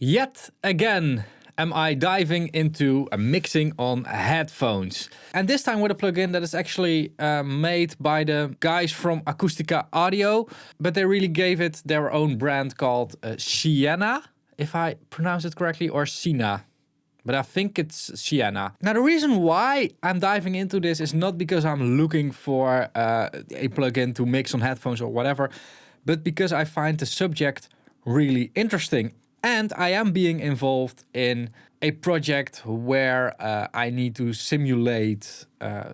Yet again, am I diving into a mixing on headphones. And this time with a plugin that is actually made by the guys from Acoustica Audio, but they really gave it their own brand called Sienna, if I pronounce it correctly, or Sienna. But I think it's Sienna. Now, the reason why I'm diving into this is not because I'm looking for a plugin to mix on headphones or whatever, but because I find the subject really interesting. And I am being involved in a project where I need to simulate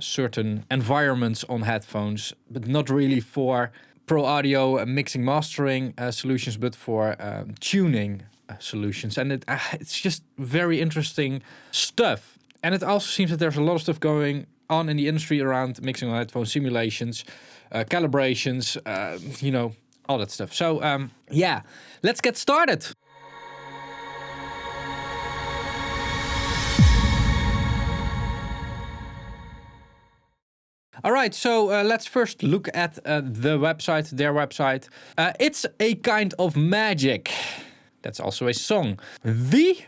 certain environments on headphones, but not really for pro audio mixing mastering solutions, but for tuning solutions. And it's just very interesting stuff. And it also seems that there's a lot of stuff going on in the industry around mixing on headphones, simulations, calibrations, all that stuff. So yeah, let's get started. All right, so let's first look at the website, their website. It's a kind of magic. That's also a song. The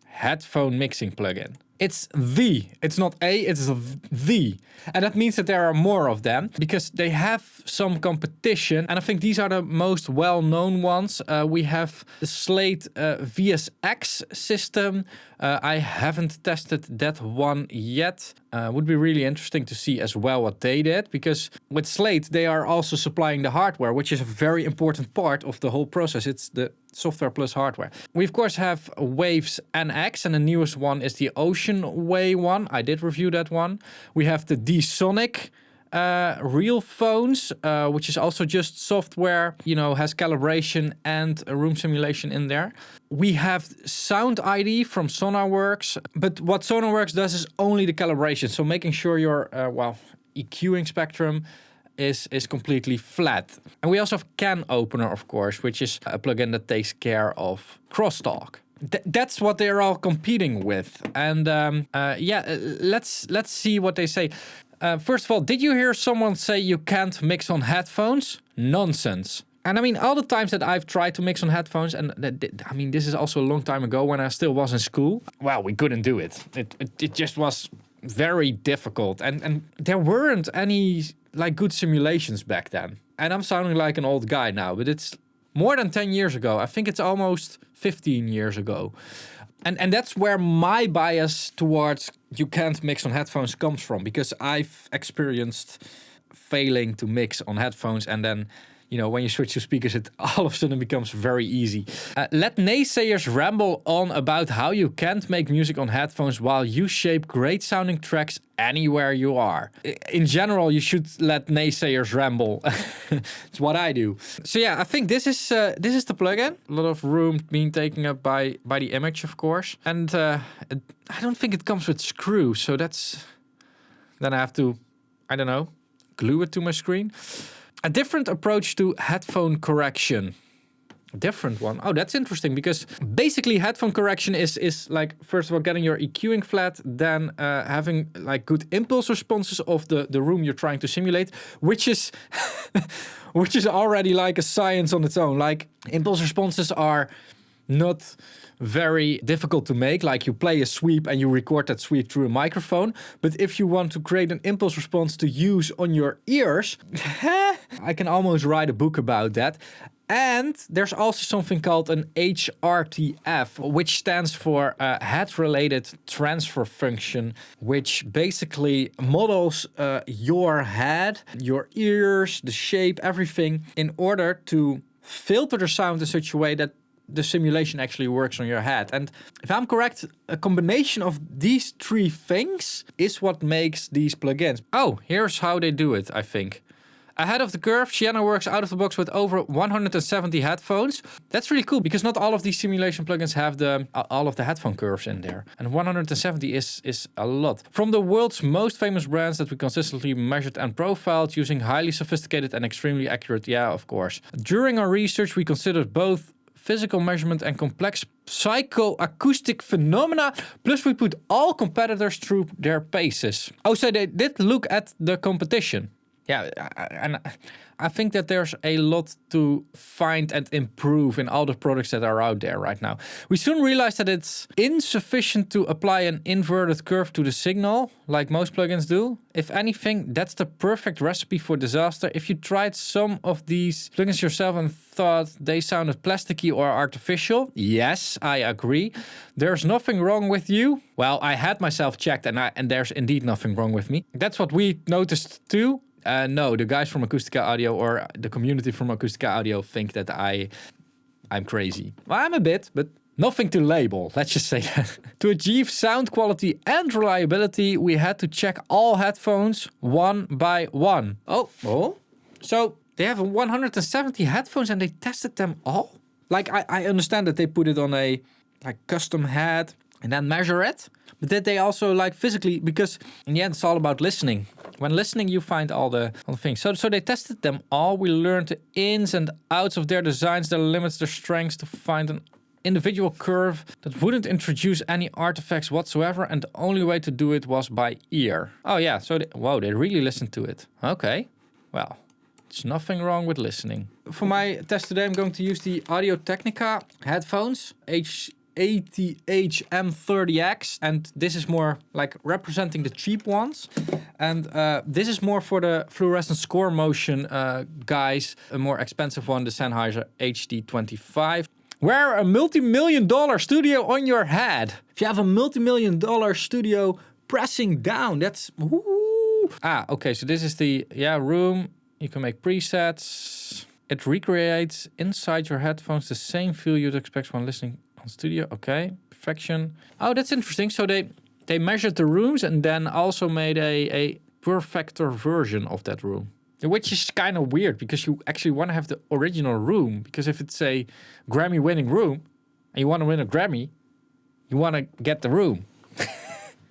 headphone mixing plugin. It's the. It's not a, it's the. And that means that there are more of them because they have some competition. And I think these are the most well-known ones. We have the Slate VSX system. I haven't tested that one yet. Would be really interesting to see as well what they did, because with Slate, they are also supplying the hardware, which is a very important part of the whole process. It's the software plus hardware. We, of course, have Waves NX, and the newest one is the Ocean Way one. I did review that one. We have the D-Sonic real phones, which is also just software, has calibration and a room simulation in there. We have Sound ID from SonarWorks, but what SonarWorks does is only the calibration, so making sure your EQing spectrum is completely flat. And we also have Can Opener, of course, which is a plugin that takes care of crosstalk. That's what they're all competing with. And let's see what they say. First of all, did you hear someone say you can't mix on headphones? Nonsense. And I mean, all the times that I've tried to mix on headphones, and this is also a long time ago when I still was in school. Well, we couldn't do it. It just was very difficult. And there weren't any good simulations back then. And I'm sounding like an old guy now, but it's more than 10 years ago. I think it's almost 15 years ago. And that's where my bias towards you can't mix on headphones comes from, because I've experienced failing to mix on headphones, and then when you switch to speakers, it all of a sudden becomes very easy. Let naysayers ramble on about how you can't make music on headphones while you shape great sounding tracks anywhere you are. In general, you should let naysayers ramble. It's what I do. So yeah, I think this is the plugin. A lot of room being taken up by the image, of course. And I don't think it comes with screws, so then I have to, glue it to my screen. A different approach to headphone correction. Different one. Oh, that's interesting, because basically headphone correction is like, first of all, getting your EQing flat, then having good impulse responses of the room you're trying to simulate, which is which is already like a science on its own. Like, impulse responses are not very difficult to make. Like, you play a sweep and you record that sweep through a microphone. But if you want to create an impulse response to use on your ears, I can almost write a book about that. And there's also something called an HRTF, which stands for head-related transfer function, which basically models your head, your ears, the shape, everything, in order to filter the sound in such a way that the simulation actually works on your head. And if I'm correct, a combination of these three things is what makes these plugins. Oh, here's how they do it, I think. Ahead of the curve, Sienna works out of the box with over 170 headphones. That's really cool, because not all of these simulation plugins have all of the headphone curves in there. And 170 is a lot. From the world's most famous brands that we consistently measured and profiled using highly sophisticated and extremely accurate, yeah, of course. During our research, we considered both physical measurement and complex psychoacoustic phenomena, plus we put all competitors through their paces. Oh, so they did look at the competition. Yeah, and I think that there's a lot to find and improve in all the products that are out there right now. We soon realized that it's insufficient to apply an inverted curve to the signal, like most plugins do. If anything, that's the perfect recipe for disaster. If you tried some of these plugins yourself and thought they sounded plasticky or artificial, yes, I agree. There's nothing wrong with you. Well, I had myself checked and there's indeed nothing wrong with me. That's what we noticed too. No, the guys from Acoustica Audio or the community from Acoustica Audio think that I'm crazy. Well, I'm a bit, but nothing to label. Let's just say that. To achieve sound quality and reliability, we had to check all headphones one by one. Oh. So they have 170 headphones and they tested them all? Like, I understand that they put it on a custom head and then measure it. But did they also physically, because in the end it's all about listening. When listening you find all the things. So they tested them all. We learned the ins and outs of their designs, their limits, their strengths to find an individual curve that wouldn't introduce any artifacts whatsoever, and the only way to do it was by ear. Oh yeah, so they really listened to it. Okay, well, there's nothing wrong with listening. For my test today I'm going to use the Audio Technica headphones, ATH M30X, and this is more representing the cheap ones, and this is more for the fluorescent score motion guys. A more expensive one, the Sennheiser HD25. Wear a multi-million-dollar studio on your head. If you have a multi-million-dollar studio pressing down, that's woo. Okay, so this is the room. You can make presets. It recreates inside your headphones the same feel you'd expect when listening on studio. Okay, perfection. Oh, that's interesting. So they measured the rooms and then also made a perfecter version of that room, which is kind of weird because you actually want to have the original room. Because if it's a Grammy-winning room and you want to win a Grammy, you want to get the room.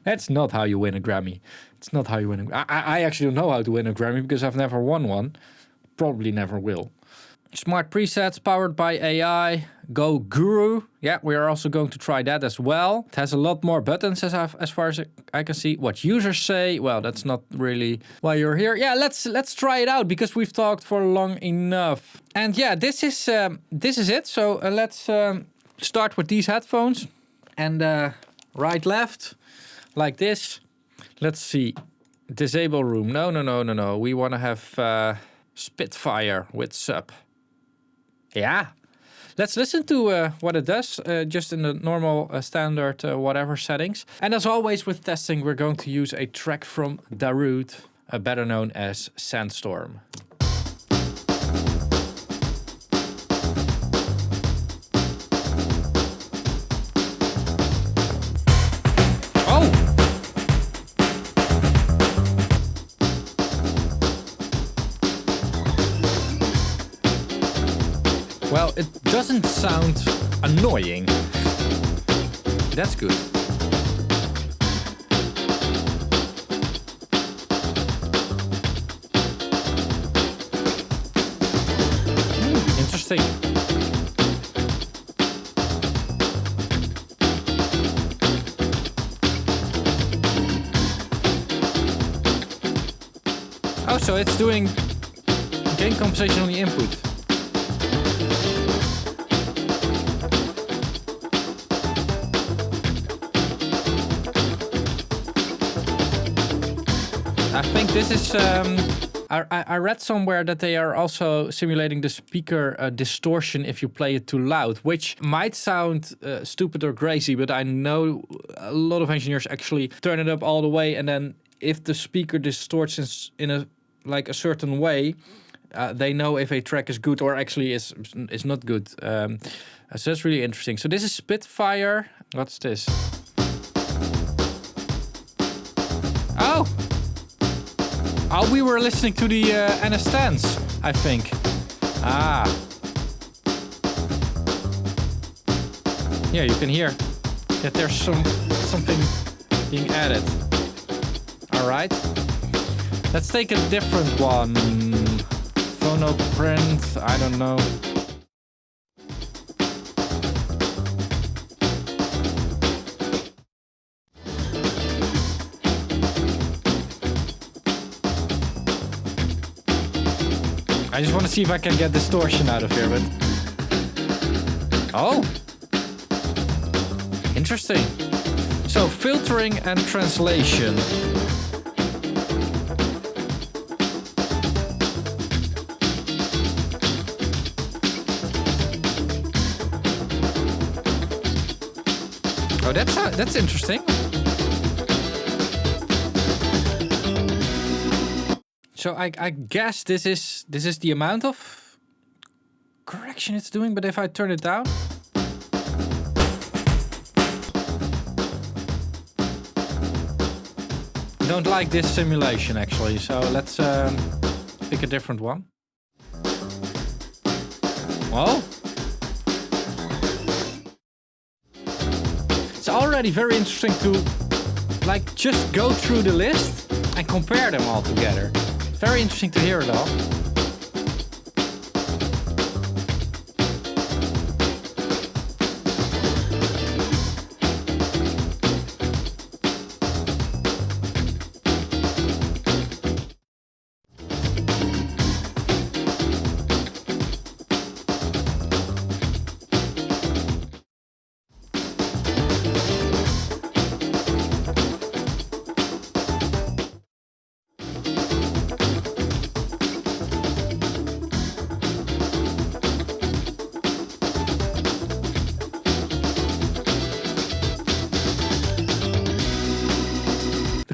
That's not how you win a Grammy. It's not how you win I actually don't know how to win a Grammy because I've never won one. Probably never will. Smart presets powered by AI. Go Guru. Yeah, we are also going to try that as well. It has a lot more buttons as far as I can see. What users say, well, that's not really why you're here. Yeah, let's try it out because we've talked for long enough. And yeah, this is it. So let's start with these headphones and right, left, like this. Let's see. Disable room. No. We want to have Spitfire with sub. Yeah. Let's listen to what it does, just in the normal standard whatever settings. And as always with testing, we're going to use a track from Darude, better known as Sandstorm. Well, it doesn't sound annoying. That's good. Interesting. Oh, so it's doing gain compensation on the input. I think this is, I read somewhere that they are also simulating the speaker distortion if you play it too loud, which might sound stupid or crazy, but I know a lot of engineers actually turn it up all the way, and then if the speaker distorts in a certain way, they know if a track is good or actually is not good. So that's really interesting. So this is Spitfire. What's this? Oh, we were listening to the Anastans, I think. Yeah, you can hear that there's something being added. All right. Let's take a different one. Phonoprint, I don't know. I just want to see if I can get distortion out of here, but... Oh! Interesting. So, filtering and translation. Oh, that's interesting. So I guess this is the amount of correction it's doing, but if I turn it down. Don't like this simulation actually, so let's pick a different one. Oh. It's already very interesting to like just go through the list and compare them all together. Very interesting to hear it all.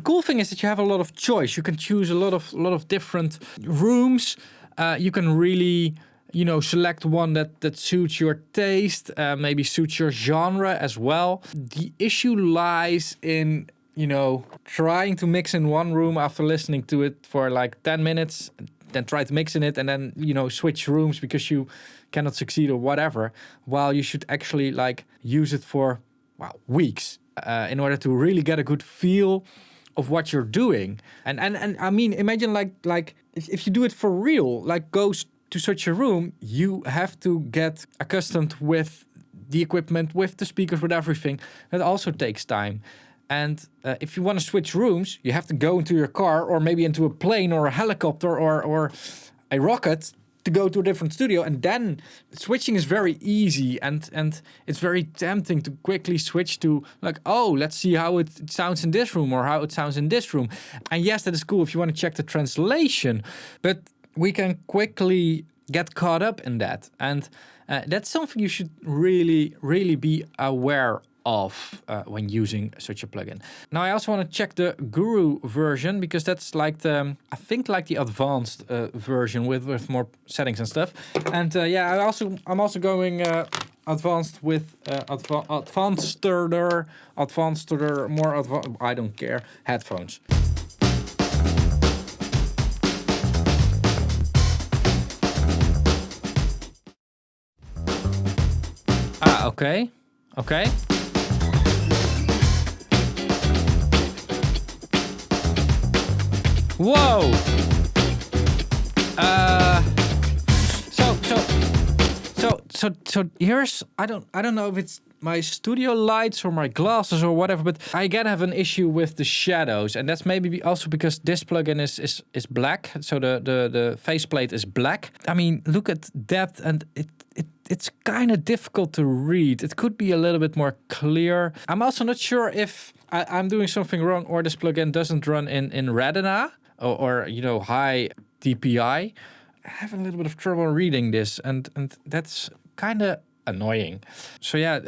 Cool thing is that you have a lot of choice. You can choose a lot of different rooms. You can really, select one that suits your taste, maybe suits your genre as well. The issue lies in, trying to mix in one room after listening to it for like 10 minutes, then try to mix in it and then, switch rooms because you cannot succeed or whatever, while you should actually like use it for, weeks in order to really get a good feel of what you're doing. And I mean, imagine like if you do it for real, like goes to such a room, you have to get accustomed with the equipment, with the speakers, with everything. That also takes time. And if you want to switch rooms, you have to go into your car or maybe into a plane or a helicopter or a rocket to go to a different studio, and then switching is very easy and it's very tempting to quickly switch to like, oh, let's see how it sounds in this room or how it sounds in this room. And yes, that is cool if you want to check the translation, but we can quickly get caught up in that, and that's something you should really be aware of when using such a plugin. Now I also want to check the Guru version because that's like the, I think like the advanced version with more settings and stuff. And yeah, I'm also going advanced with advanced, I don't care, headphones. Okay. Whoa! So here's, I don't know if it's my studio lights or my glasses or whatever, but I again have an issue with the shadows, and that's maybe also because this plugin is black, so the faceplate is black. I mean, look at depth, and it's kind of difficult to read. It could be a little bit more clear. I'm also not sure if I'm doing something wrong or this plugin doesn't run in Retina or high DPI. I have a little bit of trouble reading this, and that's kind of annoying. So yeah,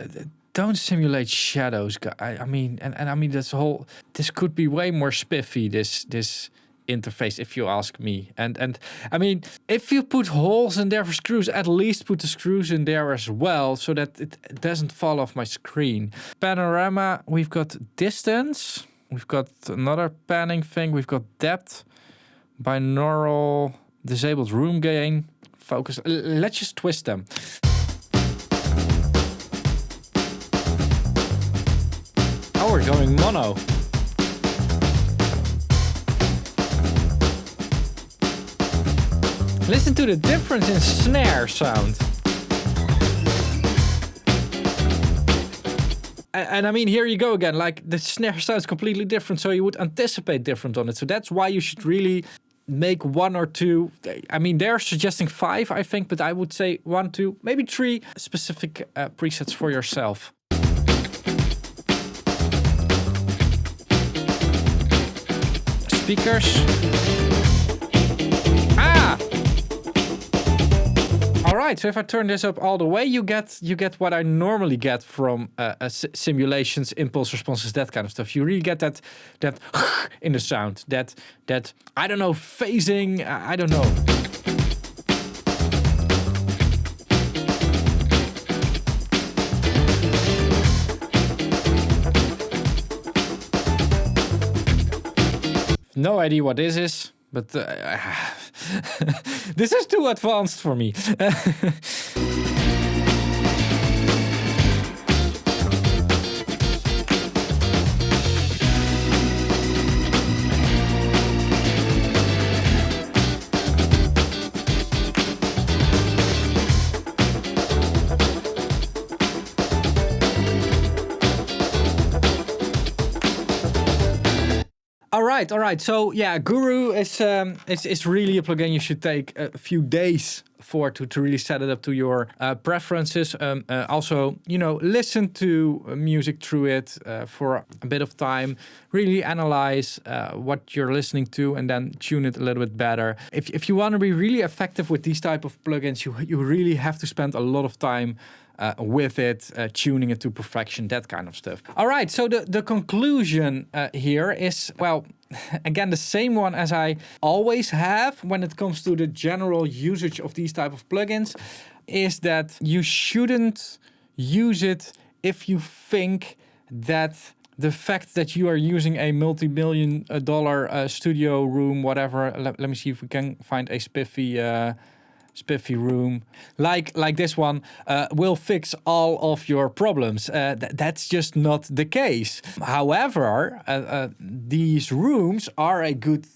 don't simulate shadows. I mean, I mean this could be way more spiffy, this interface, if you ask me. And I mean, if you put holes in there for screws, at least put the screws in there as well, so that it doesn't fall off my screen. Panorama, we've got distance, we've got another panning thing, we've got depth, binaural, disabled room gain, focus. Let's just twist them. Oh, we're going mono. Listen to the difference in snare sound. And I mean, here you go again, like the snare sounds completely different, so you would anticipate different on it. So that's why you should really make 1 or 2. I mean, they're suggesting 5, I think, but I would say 1, 2, maybe 3 specific presets for yourself. Speakers. All right, so if I turn this up all the way, you get what I normally get from simulations, impulse responses, that kind of stuff. You really get that in the sound, that I don't know, phasing, I don't know. No idea what this is, but this is too advanced for me. All right. So yeah, Guru is really a plugin you should take a few days for to really set it up to your preferences. Also, listen to music through it for a bit of time. Really analyze what you're listening to and then tune it a little bit better. If you want to be really effective with these type of plugins, you really have to spend a lot of time with it, tuning it to perfection, that kind of stuff. All right, so the conclusion here is, well, again, the same one as I always have when it comes to the general usage of these type of plugins, is that you shouldn't use it if you think that the fact that you are using a multi-million dollar studio room, whatever, let me see if we can find a spiffy room like this one will fix all of your problems. That's just not the case. However, these rooms are a good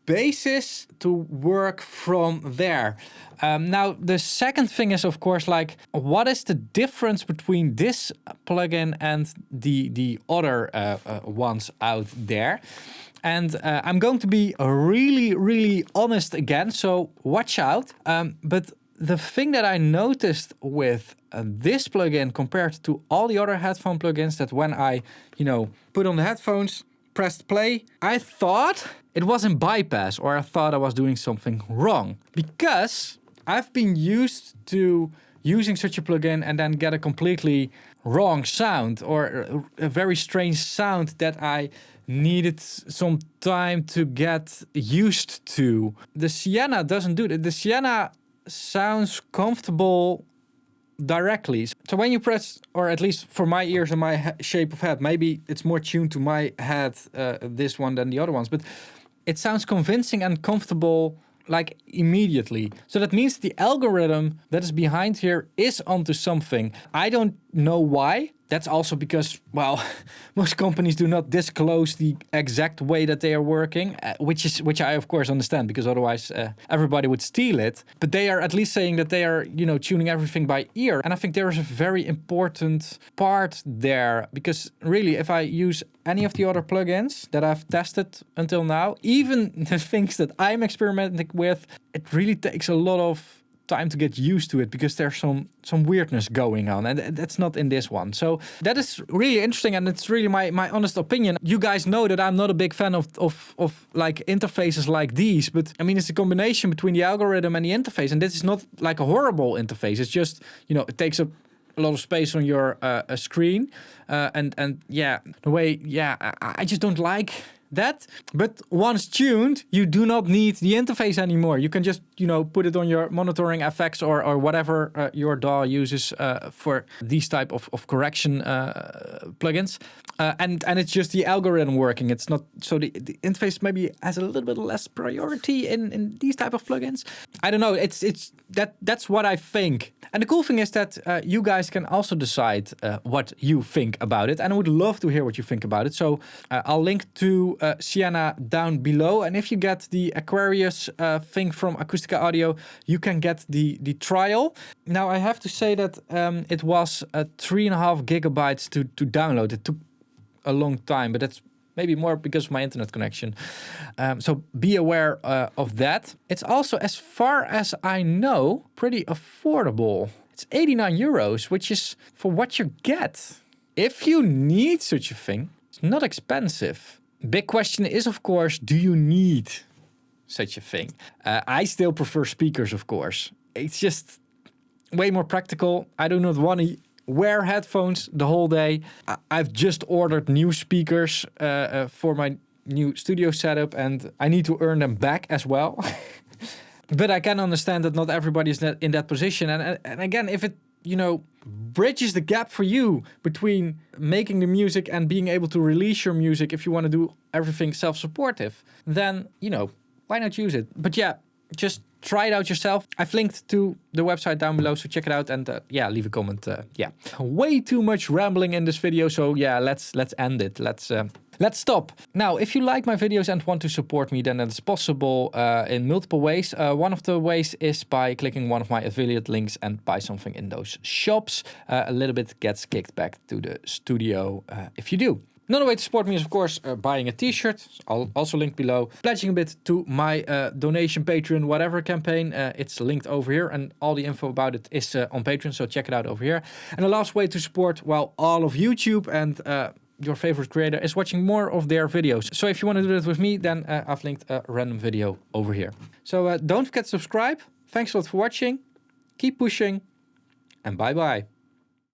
basis to work from there. Now, the second thing is, of course, like, what is the difference between this plugin and the other ones out there? And I'm going to be really, really honest again, so watch out. But the thing that I noticed with this plugin compared to all the other headphone plugins, that when I, put on the headphones, pressed play, I thought it was in bypass, or I thought I was doing something wrong. Because I've been used to using such a plugin and then get a completely wrong sound, or a very strange sound that I needed some time to get used to. The Sienna doesn't do that. The Sienna sounds comfortable directly. So when you press, or at least for my ears and my shape of head, maybe it's more tuned to my head, this one, than the other ones, but it sounds convincing and comfortable like immediately. So that means the algorithm that is behind here is onto something. I don't know why. That's also because, well, most companies do not disclose the exact way that they are working, which I of course understand, because otherwise everybody would steal it. But they are at least saying that they are, tuning everything by ear. And I think there is a very important part there, because really, if I use any of the other plugins that I've tested until now, even the things that I'm experimenting with, it really takes a lot of time to get used to it, because there's some weirdness going on, and that's not in this one. So that is really interesting, and it's really my honest opinion. You guys know that I'm not a big fan of like interfaces like these, but I mean, it's a combination between the algorithm and the interface, and this is not like a horrible interface. It's just, it takes up a lot of space on your screen, and yeah, the way, I just don't like that. But once tuned, you do not need the interface anymore. You can just, put it on your monitoring effects or whatever your DAW uses for these type of correction plugins. And it's just the algorithm working. It's not, so the interface maybe has a little bit less priority in these type of plugins. I don't know. That's what I think. And the cool thing is that you guys can also decide what you think about it. And I would love to hear what you think about it. So I'll link to Sienna down below. And if you get the Aquarius thing from Acoustica Audio, you can get the trial. Now, I have to say that it was 3.5 gigabytes to download. It took a long time, but that's maybe more because of my internet connection. So be aware of that. It's also, as far as I know, pretty affordable. It's 89 euros, which is for what you get. If you need such a thing, it's not expensive. Big question is, of course, do you need such a thing? I still prefer speakers, of course. It's just way more practical. I do not want to wear headphones the whole day. I've just ordered new speakers for my new studio setup, and I need to earn them back as well. But I can understand that not everybody is in that position. And again, if it, bridges the gap for you between making the music and being able to release your music, if you want to do everything self-supportive, then, why not use it? But yeah, just try it out yourself. I've linked to the website down below, so check it out and leave a comment. Way too much rambling in this video, so let's end it. Let's stop. Now, if you like my videos and want to support me, then it's possible in multiple ways. One of the ways is by clicking one of my affiliate links and buy something in those shops. A little bit gets kicked back to the studio if you do. Another way to support me is, of course, buying a t-shirt. I'll also link below. Pledging a bit to my donation, Patreon, whatever campaign. It's linked over here, and all the info about it is on Patreon, so check it out over here. And the last way to support, all of YouTube and your favorite creator is watching more of their videos. So if you want to do that with me, then I've linked a random video over here. So don't forget to subscribe. Thanks a lot for watching. Keep pushing, and bye-bye.